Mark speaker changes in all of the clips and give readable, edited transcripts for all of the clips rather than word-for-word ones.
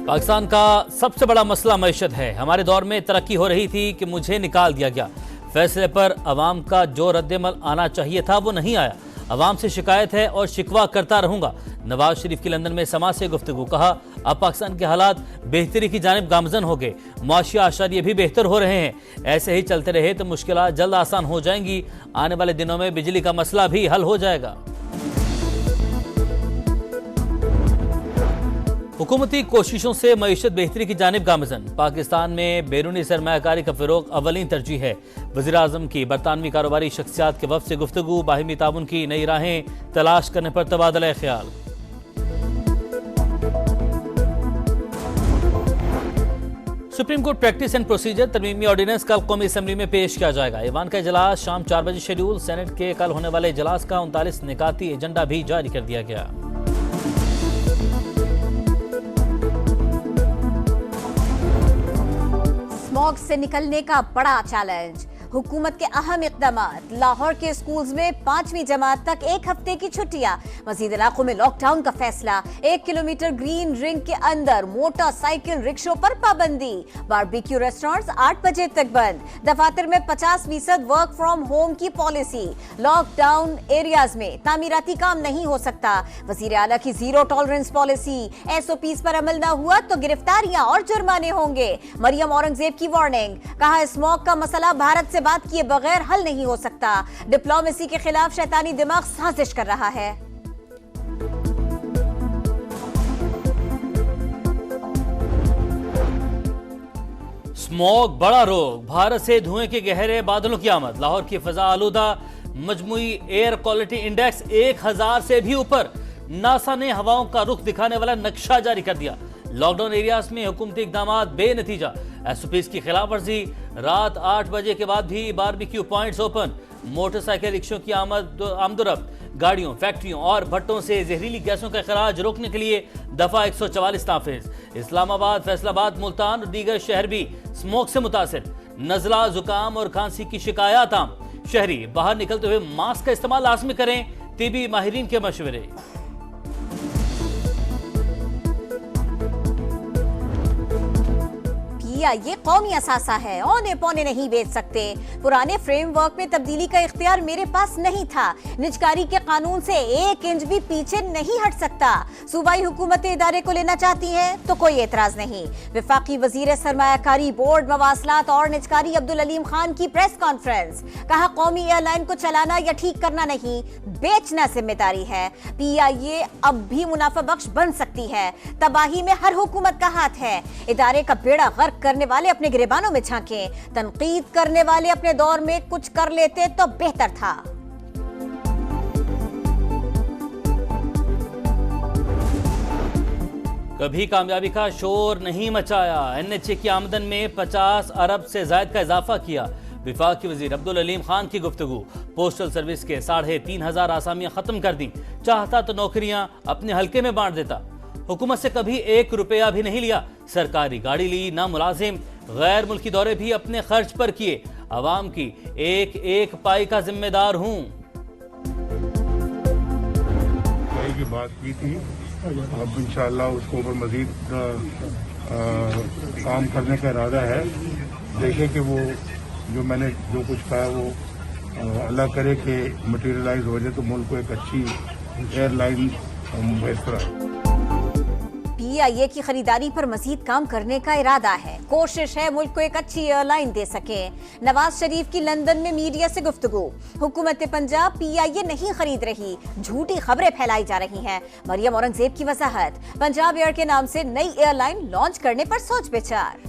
Speaker 1: पाकिस्तान का सबसे बड़ा मसला मईशत है। हमारे दौर में तरक्की हो रही थी कि मुझे निकाल दिया गया। फैसले पर अवाम का जो रद्दमल आना चाहिए था वो नहीं आया। अवाम से शिकायत है और शिकवा करता रहूंगा। नवाज शरीफ की लंदन में समाज से गुफ्तगू। कहा अब पाकिस्तान के हालात बेहतरी की जानिब गामजन हो गए। मुआशी आशारिये भी बेहतर हो रहे हैं। ऐसे ही चलते रहे तो मुश्किलात जल्द आसान हो जाएंगी। आने वाले दिनों में बिजली का मसला भी हल हो जाएगा। हुकूमती कोशिशों से मईशत बेहतरी की जानिब गामजन। पाकिस्तान में बैरूनी सरमायाकारी का फिरोग अवलीन तरजीह है। वज़ीर आज़म की बरतानवी कारोबारी शख्सियात के वफ़द से गुफ्तगू। बाहिमी ताउन की नई राहें तलाश करने पर तबादला ख्याल। Supreme court practice and procedure तरमीमी ऑर्डिनेंस कल कौमी असम्बली में पेश किया जाएगा। ईवान का इजलास शाम 4 बजे शेड्यूल। सेनेट के कल होने वाले इजलास का 39 निकाती एजेंडा भी जारी कर दिया गया।
Speaker 2: स्मॉग से निकलने का बड़ा चैलेंज। हुकूमत के अहम इक़दामात। लाहौर के स्कूल्स में 5वीं जमात तक 1 हफ्ते की छुट्टियां। मज़ीद इलाकों में लॉकडाउन का फैसला। 1 किलोमीटर ग्रीन रिंग के अंदर मोटरसाइकिल रिक्शों पर पाबंदी। बारबेक्यू रेस्टोरेंट्स 8 बजे तक बंद। दफातर में 50% वर्क फ्रॉम होम की पॉलिसी। लॉकडाउन एरियाज में तामीराती काम नहीं हो सकता। वज़ीर आला की जीरो टॉलरेंस पॉलिसी। SOPs पर अमल न हुआ तो गिरफ्तारियां और जुर्माने होंगे। मरियम औरंगजेब की वार्निंग। कहा स्मॉग का मसला भारत से बात किए बगैर हल नहीं हो सकता। डिप्लोमेसी के खिलाफ शैतानी दिमाग साजिश कर रहा है।
Speaker 1: स्मॉग बड़ा रोग। भारत से धुएं के गहरे बादलों की आमद। लाहौर की फजा आलूदा। मजमुई एयर क्वालिटी इंडेक्स 1000 से भी ऊपर। नासा ने हवाओं का रुख दिखाने वाला नक्शा जारी कर दिया। लॉकडाउन एरियाज में हुकूमती इक़दामात बेनतीजा। SOPs की खिलाफ वर्जी। रात 8 बजे के बाद भी बारबेक्यू पॉइंट्स ओपन। मोटरसाइकिल रिक्शों की आमदोरफ्त। गाड़ियों, फैक्ट्रियों और भट्टों से जहरीली गैसों का खराज रोकने के लिए दफा 144 नाफिज। इस्लामाबाद, फैसलाबाद, मुल्तान और दीगर शहर भी स्मोक से मुतासिर। नजला, जुकाम और खांसी की शिकायत आम। शहरी बाहर निकलते हुए मास्क का इस्तेमाल लाजमी करें। तिबी माहिरीन के मशवरे।
Speaker 2: ये कौमी असासा है। औने पौने नहीं बेच सकते। पुराने फ्रेमवर्क में तब्दीली का इख्तियार मेरे पास नहीं था। निजकारी के कानून से 1 इंच भी पीछे नहीं हट सकता। सूबाई हुकूमतें इदारे को लेना चाहती हैं तो कोई एतराज नहीं। वफाकी वजीर सरमायाकारी, बोर्ड, मवासलात और निजकारी अब्दुल अलीम खान की प्रेस कॉन्फ्रेंस। कहा कौमी एयरलाइन को चलाना या ठीक करना नहीं, बेचना जिम्मेदारी है। PIA अब भी मुनाफा बख्श बन सकती है। तबाही में हर हुकूमत का हाथ है। इदारे का बेड़ा गर्क करने वाले अपने गिरेबानों में झांके। तनकीद करने वाले अपने दौर में कुछ कर लेते तो बेहतर था।
Speaker 1: कभी कामयाबी का शोर नहीं मचाया। NHA की आमदन में 50 अरब से ज्यादा का इजाफा किया। विफाकी वजीर अब्दुल अलीम खान की गुफ्तगू। पोस्टल सर्विस के 3500 आसामियां खत्म कर दी। चाहता तो नौकरियां अपने हल्के में बांट देता। हुकूमत से कभी 1 रुपया भी नहीं लिया। सरकारी गाड़ी ली ना मुलाजिम। गैर मुल्की दौरे भी अपने खर्च पर किए। अवाम की एक एक पाई का जिम्मेदार हूँ।
Speaker 3: की बात की थी, अब इंशाअल्लाह उसको ऊपर मजीद काम करने का इरादा है। देखें कि वो जो मैंने जो कुछ कहा वो अल्लाह करे कि मटेरियलाइज हो जाए तो मुल्क को एक अच्छी एयरलाइन मुयस्सर आए।
Speaker 2: PIA की खरीदारी पर मजीद काम करने का इरादा है। कोशिश है मुल्क को एक अच्छी एयरलाइन दे सके। नवाज शरीफ की लंदन में मीडिया से गुफ्तगू। हुकूमत पंजाब PIA नहीं खरीद रही, झूठी खबरें फैलाई जा रही हैं। मरियम औरंगजेब की वजाहत। पंजाब एयर के नाम से नई एयरलाइन लॉन्च करने पर सोच विचार।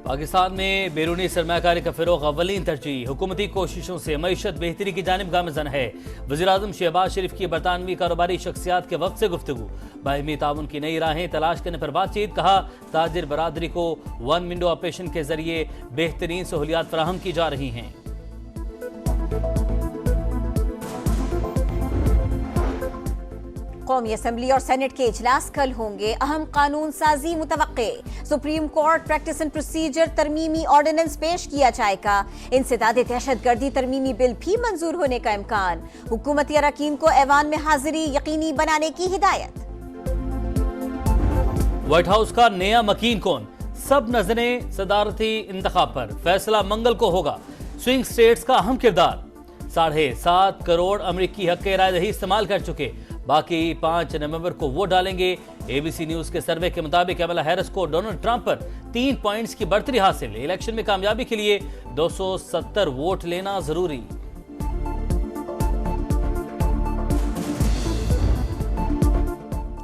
Speaker 1: पाकिस्तान में बैरूनी सरमायाकारी का फिरोग अवलीन तरजीह। हुकूमती कोशिशों से मईशत बेहतरी की जानिब गामजन है। वज़ीर आज़म शहबाज शरीफ की बरतानवी कारोबारी शख्सियात के वफ़द से गुफ्तगू। बाहिमी ताउन की नई राहें तलाश करने पर बातचीत। कहा ताजिर बरादरी को 1 विंडो ऑपरेशन के जरिए बेहतरीन सहूलियात फराहम की जा रही हैं।
Speaker 2: कौमी असेंबली और सेनेट के इजलास कल होंगे। अहम कानून साजी मुतवक्के। Supreme court practice and procedure तरमीमी ऑर्डिनेंस पेश किया जाएगा। इंसदाद दहशतगर्दी तरमीमी बिल भी मंजूर होने का इम्कान। हुकूमती अरकान को ऐवान में हाजिरी यकीनी बनाने की हिदायत।
Speaker 1: व्हाइट हाउस का नया मकीन कौन? सब नजरें सदारती इंतखाब पर। फैसला मंगल को होगा। स्विंग स्टेट्स का अहम किरदार। 7.5 करोड़ अमरीकी हक रायदही इस्तेमाल कर चुके, बाकी 5 नवंबर को वोट डालेंगे। एबीसी न्यूज के सर्वे के मुताबिक कमला हैरिस को डोनाल्ड ट्रंप पर 3 पॉइंट्स की बढ़तरी हासिल। इलेक्शन में कामयाबी के लिए 270 वोट लेना जरूरी।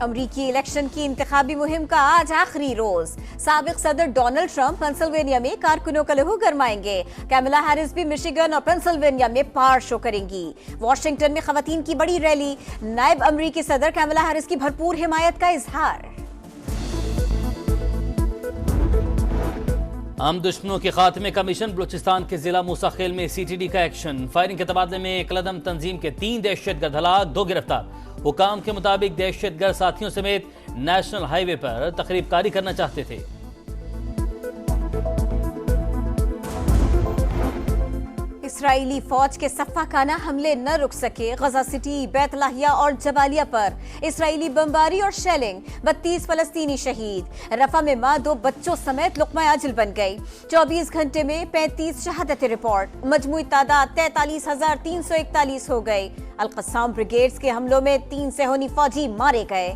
Speaker 2: अमरीकी इलेक्शन की इंतखाबी मुहिम का आज आखिरी रोज। साबिक सदर डोनाल्ड ट्रंप पेंसिल्वेनिया में कारकुनों का लहू गरमाएंगे। कमला हैरिस भी मिशिगन और पेंसिल्वेनिया में पार शो करेंगी। वॉशिंगटन में खवातीन की बड़ी रैली। नायब अमरीकी सदर कमला हैरिस की भरपूर हिमायत का इजहार।
Speaker 1: आम दुश्मनों के खात्मे का मिशन। बलूचिस्तान के जिला मूसाखेल में सीटीडी का एक्शन। फायरिंग के तबादले में एक लदम तंजीम के 3 दहशतगर्द हलाक, 2 गिरफ्तार। हुकाम के मुताबिक दहशतगर्द साथियों समेत नेशनल हाईवे पर तकरीबकारी करना चाहते थे।
Speaker 2: इसराइली फौज के सफ़ाकाना हमले न रुक सके। गजा सिटी, बैतलाहिया और जबालिया पर इसराइली बमबारी और शेलिंग। 32 फलस्तीनी शहीद। रफा में मां 2 बच्चों समेत लुक़मा अजल बन गई। 24 घंटे में 35 शहादतें रिपोर्ट। मजमूई तादाद 43,341 हो गई। अल-क़स्साम ब्रिगेड्स के हमलों में 3 सेहूनी फौजी मारे गए।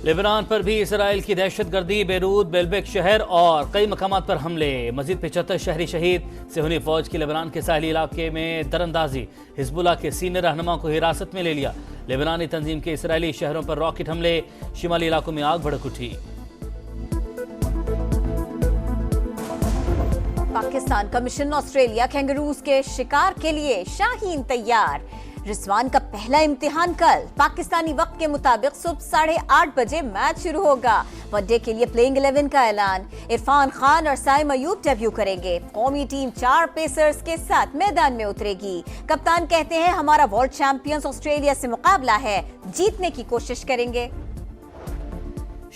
Speaker 1: लेबनान पर भी इसराइल की दहशतगर्दी। बेरूत, बेलबेक शहर और कई मकामात पर हमले। मजीद 75 शहरी शहीद। सेहूनी फौज की लेबनान के साहली इलाके में दरअंदाजी। हिजबुल्लाह के सीनियर रहनुमा को हिरासत में ले लिया। लेबनानी तंजीम के इसराइली शहरों पर रॉकेट हमले। शिमाली इलाकों में आग भड़क उठी।
Speaker 2: पाकिस्तान का मिशन ऑस्ट्रेलिया। कैंगरूज के शिकार के लिए शाहीन तैयार। रिजवान का पहला इम्तिहान कल। पाकिस्तानी वक्त के मुताबिक सुबह 8:30 बजे मैच शुरू होगा। वनडे के लिए प्लेइंग 11 का ऐलान। इरफान खान और साइम अयूब डेब्यू करेंगे। कौमी टीम 4 पेसर्स के साथ मैदान में उतरेगी। कप्तान कहते हैं हमारा वर्ल्ड चैंपियंस ऑस्ट्रेलिया से मुकाबला है, जीतने की कोशिश करेंगे।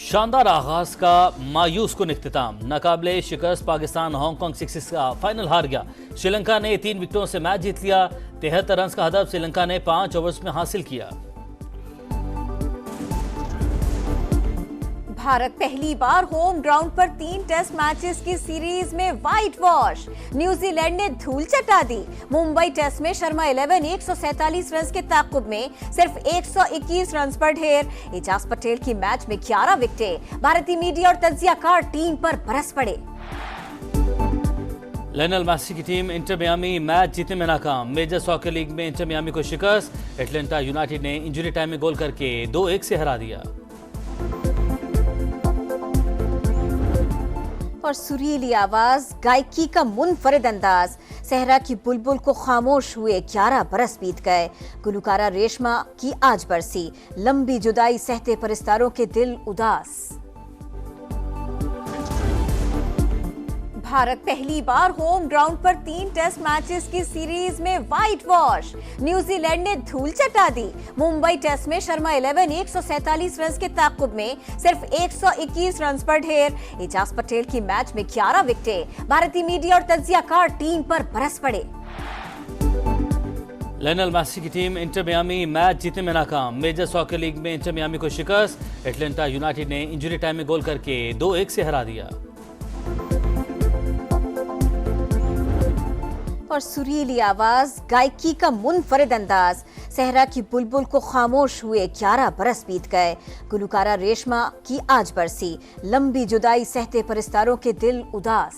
Speaker 1: शानदार आगाज का मायूस कुन इख्तिताम। नाकाबिले शिकस्त पाकिस्तान हांगकांग 6 का फाइनल हार गया। श्रीलंका ने 3 विकेटों से मैच जीत लिया। 73 रन का हदफ श्रीलंका ने 5 ओवर्स में हासिल किया।
Speaker 2: भारत पहली बार होम ग्राउंड पर 3 टेस्ट मैचेस की सीरीज में व्हाइट वॉश। न्यूजीलैंड ने धूल चटा दी। मुंबई टेस्ट में शर्मा 11 147 रन के ताकुब में सिर्फ 121 रन पर ढेर। एजाज पटेल की मैच में 11 विकेटें। भारतीय मीडिया और तज्जियाकार टीम पर बरस पड़े।
Speaker 1: लियोनेल मेसी की टीम इंटर मियामी मैच जीतने में नाकाम। मेजर सॉकर लीग में इंटर मियामी को शिकस्त। एटलांटा यूनाइटेड ने इंजरी टाइम में गोल करके 2-1 से हरा दिया।
Speaker 2: और सुरीली आवाज, गायकी का मुनफरिद अंदाज। सहरा की बुलबुल को खामोश हुए 11 बरस बीत गए। गुलकारा रेशमा की आज बरसी। लंबी जुदाई सहते परिस्तारों के दिल उदास। भारत पहली बार होम ग्राउंड पर 3 टेस्ट मैचेस की सीरीज में व्हाइट वॉश। न्यूजीलैंड ने धूल चटा दी। मुंबई टेस्ट में शर्मा 11 147 रन के ताकुब में सिर्फ 121 रन पर ढेर। एजाज पटेल की मैच में 11 विकेटें। भारतीय मीडिया और तज्जियाकार टीम पर बरस पड़े।
Speaker 1: लियोनेल मेसी की टीम इंटर मियामी मैच जीतने में नाकाम। मेजर सॉकर लीग में इंटर मियामी को शिकस्त। एटलांटा यूनाइटेड ने इंजरी टाइम में गोल करके 2-1 से हरा दिया।
Speaker 2: और सुरीली आवाज, गायकी का मुनफरिद अंदाज। सहरा की बुलबुल को खामोश हुए 11 बरस बीत गए। गुलकारा रेशमा की आज बरसी। लंबी जुदाई सहते परिस्तारों के दिल उदास।